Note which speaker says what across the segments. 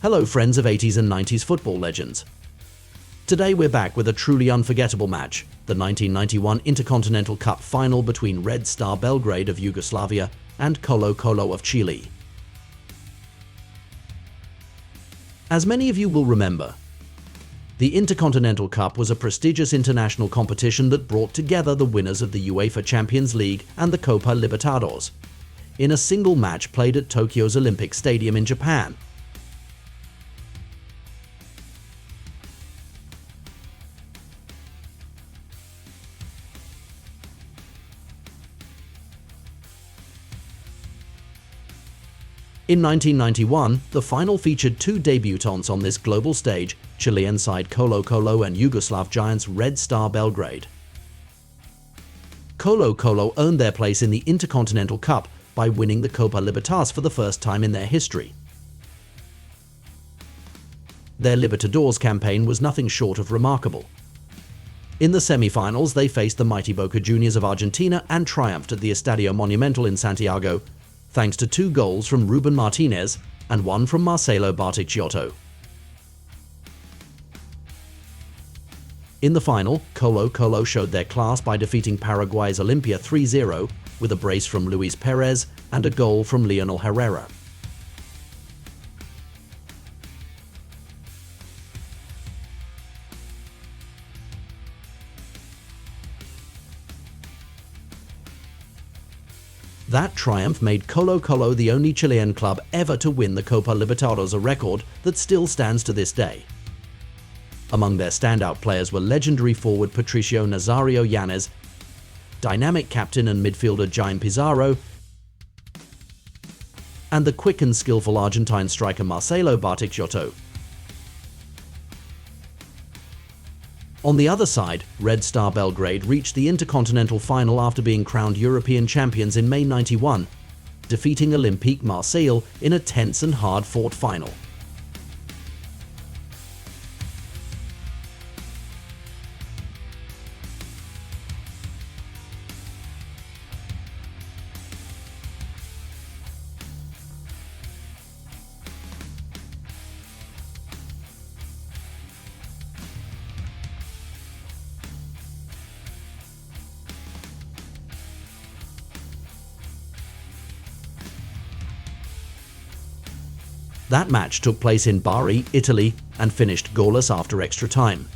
Speaker 1: Hello friends of 80s and 90s football legends. Today we're back with a truly unforgettable match, the 1991 Intercontinental Cup final between Red Star Belgrade of Yugoslavia and Colo Colo of Chile. As many of you will remember, the Intercontinental Cup was a prestigious international competition that brought together the winners of the UEFA Champions League and the Copa Libertadores in a single match played at Tokyo's Olympic Stadium in Japan. In 1991, the final featured two debutants on this global stage, Chilean side Colo Colo and Yugoslav giants Red Star Belgrade. Colo Colo earned their place in the Intercontinental Cup by winning the Copa Libertadores for the first time in their history. Their Libertadores campaign was nothing short of remarkable. In the semi-finals, they faced the mighty Boca Juniors of Argentina and triumphed at the Estadio Monumental in Santiago, thanks to 2 goals from Ruben Martinez and 1 from Marcelo Barticciotto. In the final, Colo Colo showed their class by defeating Paraguay's Olimpia 3-0 with a brace from Luis Perez and a goal from Lionel Herrera. That triumph made Colo Colo the only Chilean club ever to win the Copa Libertadores, a record that still stands to this day. Among their standout players were legendary forward Patricio Nazario Yanez, dynamic captain and midfielder Jaime Pizarro, and the quick and skillful Argentine striker Marcelo Barticciotto. On the other side, Red Star Belgrade reached the Intercontinental final after being crowned European champions in May '91, defeating Olympique Marseille in a tense and hard-fought final. That match took place in Bari, Italy, and finished goalless after extra time.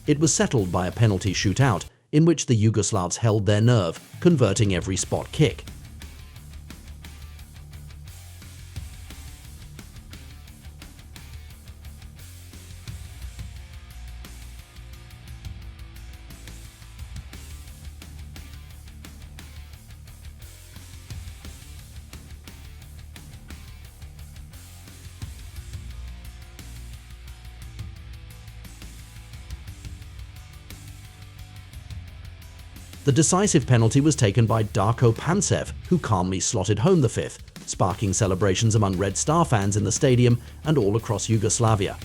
Speaker 1: It was settled by a penalty shootout, in which the Yugoslavs held their nerve, converting every spot kick. The decisive penalty was taken by Darko Pančev, who calmly slotted home the fifth, sparking celebrations among Red Star fans in the stadium and all across Yugoslavia.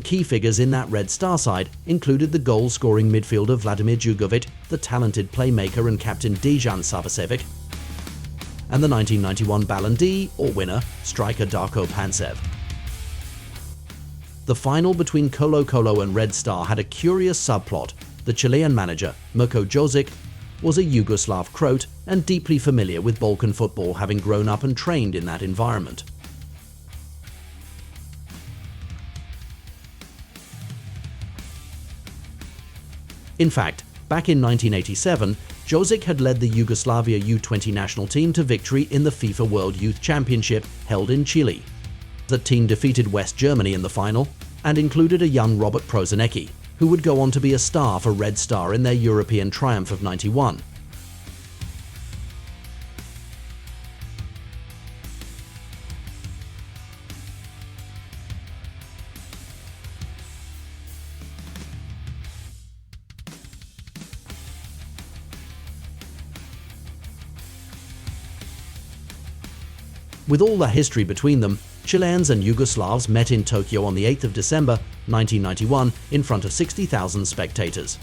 Speaker 1: Key figures in that Red Star side included the goal-scoring midfielder Vladimir Jugović, the talented playmaker and captain Dejan Savićević, and the 1991 Ballon d'Or winner, striker Darko Pančev. The final between Colo Colo and Red Star had a curious subplot. The Chilean manager, Mirko Jozić, was a Yugoslav Croat and deeply familiar with Balkan football, having grown up and trained in that environment. In fact, back in 1987, Jozić had led the Yugoslavia U20 national team to victory in the FIFA World Youth Championship held in Chile. The team defeated West Germany in the final and included a young Robert Prosinečki, who would go on to be a star for Red Star in their European triumph of '91. With all the history between them, Chileans and Yugoslavs met in Tokyo on the 8th of December 1991 in front of 60,000 spectators.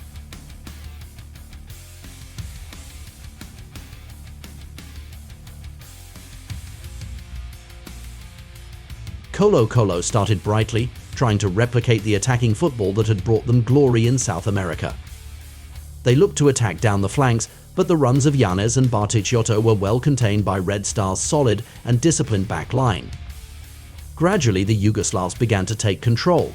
Speaker 1: Colo Colo started brightly, trying to replicate the attacking football that had brought them glory in South America. They looked to attack down the flanks, but the runs of Yanez and Barticciotto were well contained by Red Star's solid and disciplined back line. Gradually, the Yugoslavs began to take control.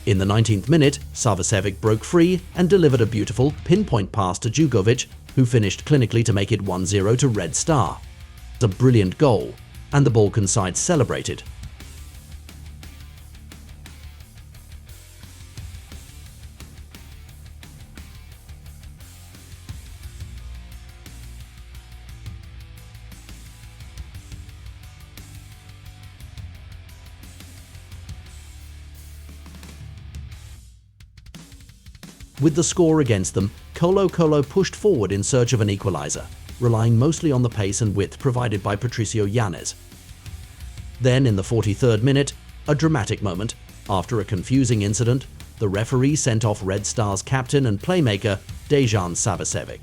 Speaker 1: In the 19th minute, Savićević broke free and delivered a beautiful pinpoint pass to Jugović, who finished clinically to make it 1-0 to Red Star. A brilliant goal, and the Balkan side celebrated. With the score against them, Colo Colo pushed forward in search of an equalizer, relying mostly on the pace and width provided by Patricio Yanez. Then, in the 43rd minute, a dramatic moment. After a confusing incident, the referee sent off Red Star's captain and playmaker, Dejan Savićević.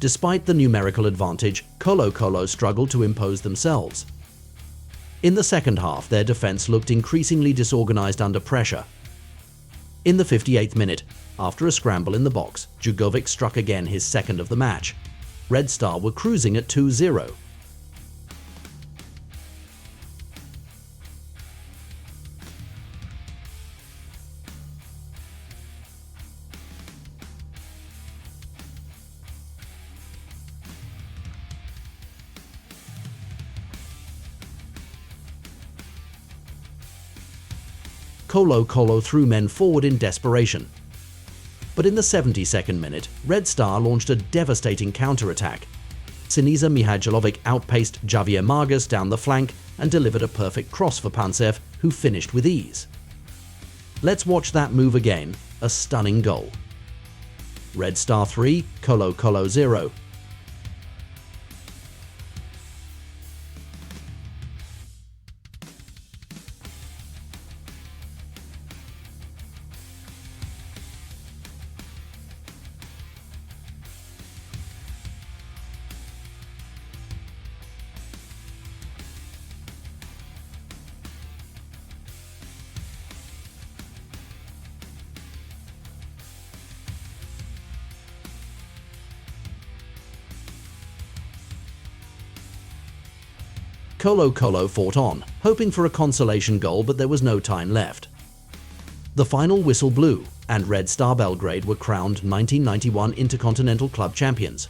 Speaker 1: Despite the numerical advantage, Colo Colo struggled to impose themselves. In the second half, their defense looked increasingly disorganized under pressure. In the 58th minute, after a scramble in the box, Jugović struck again his second of the match. Red Star were cruising at 2-0. Colo Colo threw men forward in desperation. But in the 72nd minute, Red Star launched a devastating counter-attack. Sinisa Mihajlovic outpaced Javier Margas down the flank and delivered a perfect cross for Pančev, who finished with ease. Let's watch that move again, a stunning goal. Red Star 3, Colo Colo 0. Colo Colo fought on, hoping for a consolation goal, but there was no time left. The final whistle blew, and Red Star Belgrade were crowned 1991 Intercontinental Club champions.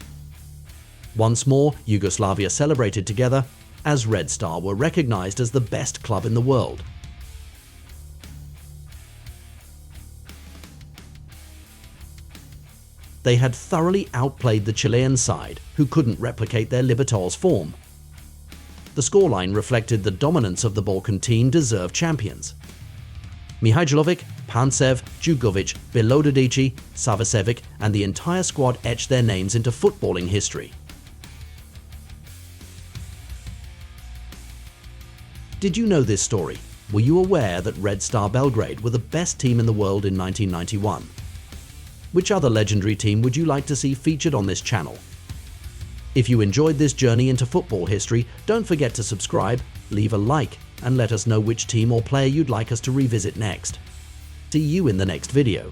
Speaker 1: Once more, Yugoslavia celebrated together, as Red Star were recognized as the best club in the world. They had thoroughly outplayed the Chilean side, who couldn't replicate their Libertadores form. The scoreline reflected the dominance of the Balkan team deserved champions. Mihajlovic, Pančev, Jugović, Belodedici, Savićević, and the entire squad etched their names into footballing history. Did you know this story? Were you aware that Red Star Belgrade were the best team in the world in 1991? Which other legendary team would you like to see featured on this channel? If you enjoyed this journey into football history, don't forget to subscribe, leave a like, and let us know which team or player you'd like us to revisit next. See you in the next video.